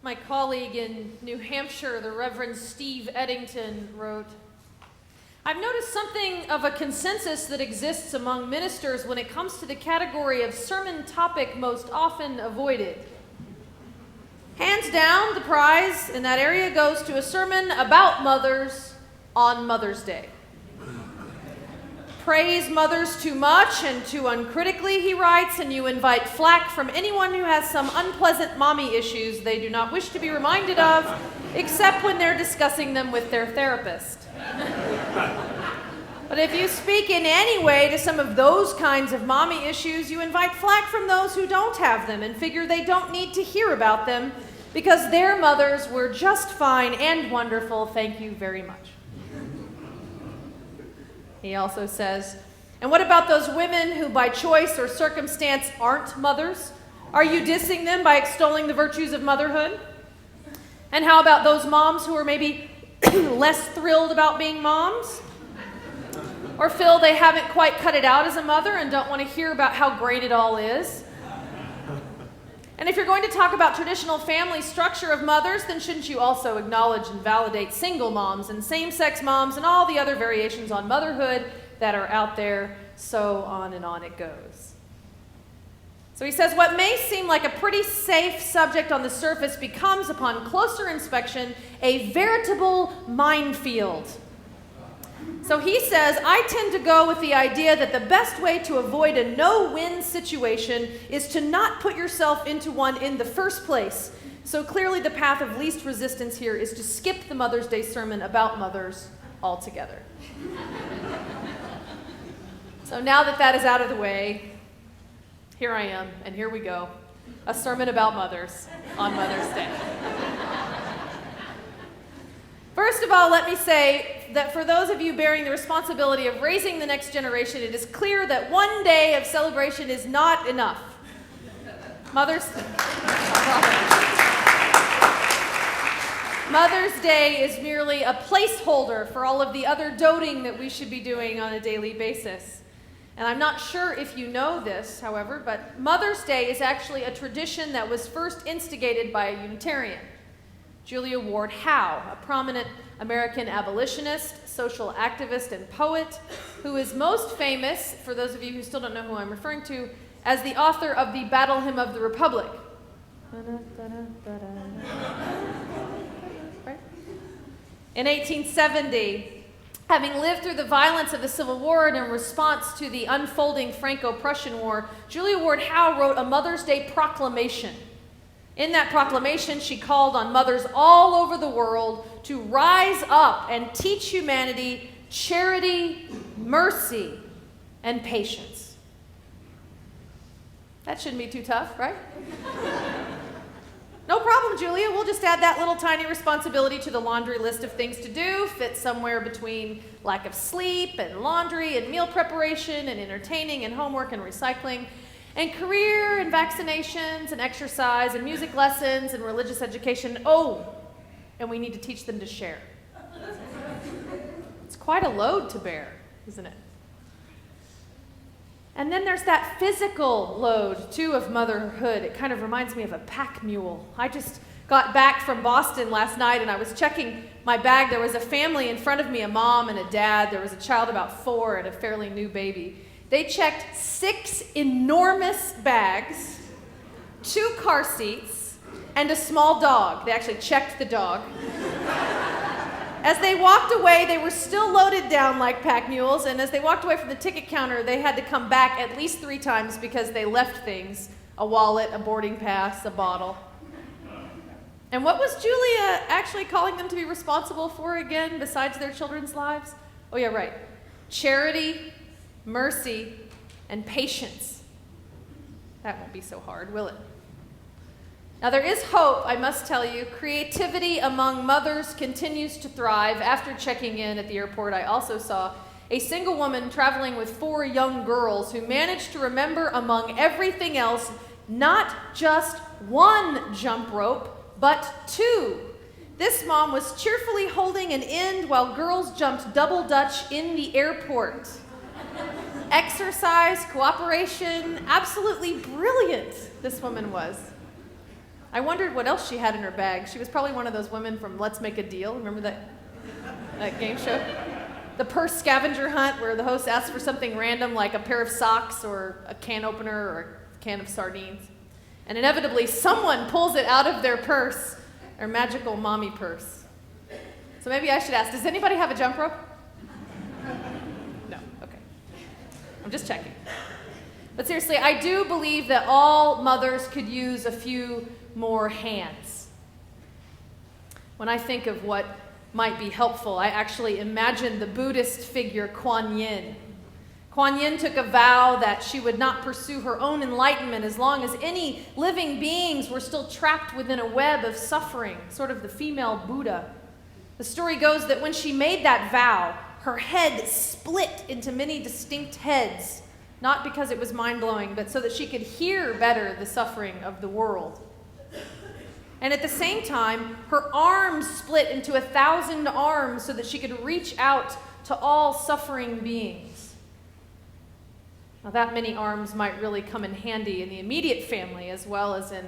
My colleague in New Hampshire, the Reverend Steve Eddington, wrote, I've noticed something of a consensus that exists among ministers when it comes to the category of sermon topic most often avoided. Hands down, the prize in that area goes to a sermon about mothers on Mother's Day. Praise mothers too much and too uncritically, he writes, and you invite flack from anyone who has some unpleasant mommy issues they do not wish to be reminded of, except when they're discussing them with their therapist. But if you speak in any way to some of those kinds of mommy issues, you invite flack from those who don't have them and figure they don't need to hear about them because their mothers were just fine and wonderful. Thank you very much. He also says, and what about those women who by choice or circumstance aren't mothers? Are you dissing them by extolling the virtues of motherhood? And how about those moms who are maybe less thrilled about being moms? Or feel they haven't quite cut it out as a mother and don't want to hear about how great it all is? And if you're going to talk about traditional family structure of mothers, then shouldn't you also acknowledge and validate single moms and same-sex moms and all the other variations on motherhood that are out there? So on and on it goes. So he says, what may seem like a pretty safe subject on the surface becomes, upon closer inspection, a veritable minefield. So he says, I tend to go with the idea that the best way to avoid a no-win situation is to not put yourself into one in the first place. So clearly the path of least resistance here is to skip the Mother's Day sermon about mothers altogether. So now that that is out of the way, here I am, and here we go. A sermon about mothers on Mother's Day. First of all, let me say that for those of you bearing the responsibility of raising the next generation, it is clear that one day of celebration is not enough. Mother's Day is merely a placeholder for all of the other doting that we should be doing on a daily basis. And I'm not sure if you know this, however, but Mother's Day is actually a tradition that was first instigated by a Unitarian, Julia Ward Howe, a prominent American abolitionist, social activist, and poet who is most famous, for those of you who still don't know who I'm referring to, as the author of the Battle Hymn of the Republic. In 1870, having lived through the violence of the Civil War and in response to the unfolding Franco-Prussian War, Julia Ward Howe wrote a Mother's Day proclamation. In that proclamation, she called on mothers all over the world to rise up and teach humanity charity, mercy, and patience. That shouldn't be too tough, right? No problem, Julia. We'll just add that little tiny responsibility to the laundry list of things to do, fit somewhere between lack of sleep and laundry and meal preparation and entertaining and homework and recycling, and career and vaccinations and exercise and music lessons and religious education. Oh, and we need to teach them to share. It's quite a load to bear, isn't it? And then there's that physical load, too, of motherhood. It kind of reminds me of a pack mule. I just got back from Boston last night, and I was checking my bag. There was a family in front of me, a mom and a dad. There was a child about 4 and a fairly new baby. They checked 6 enormous bags, 2 car seats, and a small dog. They actually checked the dog. As they walked away, they were still loaded down like pack mules, and as they walked away from the ticket counter, they had to come back at least 3 times because they left things: a wallet, a boarding pass, a bottle. And what was Julia actually calling them to be responsible for again, besides their children's lives? Oh yeah, right. Charity, mercy, and patience. That won't be so hard, will it? Now there is hope, I must tell you. Creativity among mothers continues to thrive. After checking in at the airport, I also saw a single woman traveling with 4 young girls who managed to remember, among everything else, not just 1 jump rope, but 2. This mom was cheerfully holding an end while girls jumped double dutch in the airport. Exercise, cooperation, absolutely brilliant this woman was. I wondered what else she had in her bag. She was probably one of those women from Let's Make a Deal. Remember that game show? The purse scavenger hunt where the host asks for something random like a pair of socks or a can opener or a can of sardines. And inevitably, someone pulls it out of their purse, their magical mommy purse. So maybe I should ask, does anybody have a jump rope? No, okay. I'm just checking. But seriously, I do believe that all mothers could use a few more hands. When I think of what might be helpful, I actually imagine the Buddhist figure Kuan Yin. Kuan Yin took a vow that she would not pursue her own enlightenment as long as any living beings were still trapped within a web of suffering, sort of the female Buddha. The story goes that when she made that vow, her head split into many distinct heads, not because it was mind-blowing, but so that she could hear better the suffering of the world. And at the same time, her arms split into 1,000 arms so that she could reach out to all suffering beings. Now, that many arms might really come in handy in the immediate family as well as in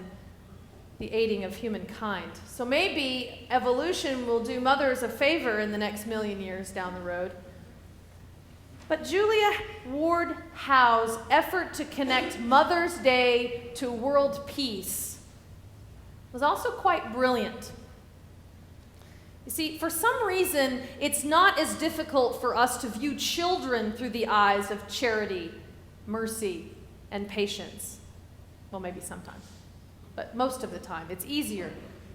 the aiding of humankind. So maybe evolution will do mothers a favor in the next million years down the road. But Julia Ward Howe's effort to connect Mother's Day to world peace was also quite brilliant. You see, for some reason, it's not as difficult for us to view children through the eyes of charity, mercy, and patience. Well, maybe sometimes, but most of the time, it's easier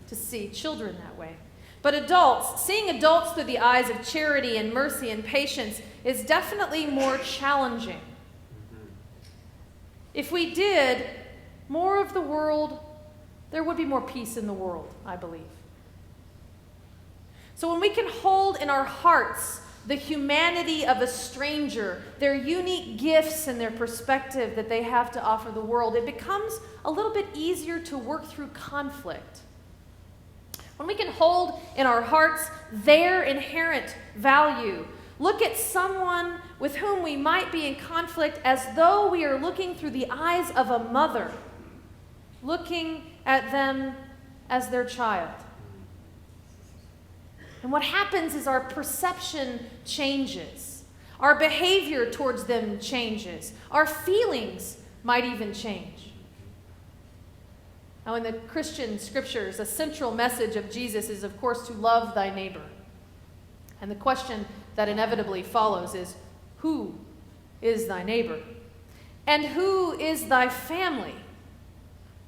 to see children that way. But seeing adults through the eyes of charity and mercy and patience is definitely more challenging. If we did more of the world, there would be more peace in the world, I believe. So when we can hold in our hearts the humanity of a stranger, their unique gifts and their perspective that they have to offer the world, it becomes a little bit easier to work through conflict. When we can hold in our hearts their inherent value, look at someone with whom we might be in conflict as though we are looking through the eyes of a mother, looking at them as their child. And what happens is our perception changes. Our behavior towards them changes. Our feelings might even change. Now, in the Christian scriptures, a central message of Jesus is, of course, to love thy neighbor. And the question that inevitably follows is, who is thy neighbor? And who is thy family?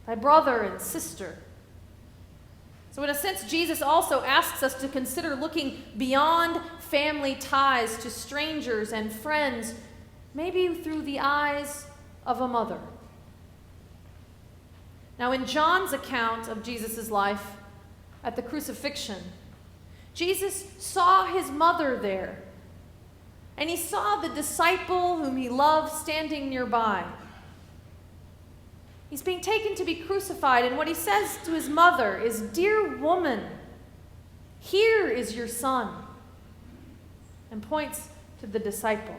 Thy brother and sister? So in a sense, Jesus also asks us to consider looking beyond family ties to strangers and friends, maybe through the eyes of a mother. Now, in John's account of Jesus' life at the crucifixion, Jesus saw his mother there, and he saw the disciple whom he loved standing nearby. He's being taken to be crucified, and what he says to his mother is, "Dear woman, here is your son," and points to the disciple.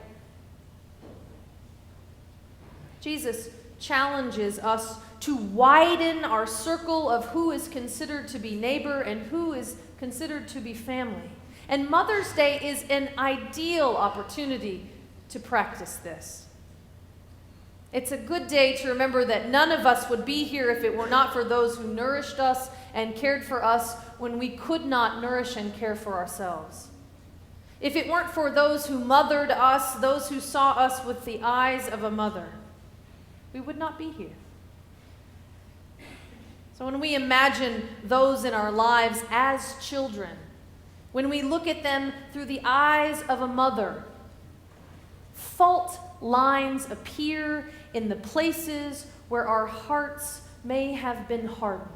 Jesus challenges us to widen our circle of who is considered to be neighbor and who is considered to be family. And Mother's Day is an ideal opportunity to practice this. It's a good day to remember that none of us would be here if it were not for those who nourished us and cared for us when we could not nourish and care for ourselves. If it weren't for those who mothered us, those who saw us with the eyes of a mother, we would not be here. So when we imagine those in our lives as children, when we look at them through the eyes of a mother, fault lines appear in the places where our hearts may have been hardened.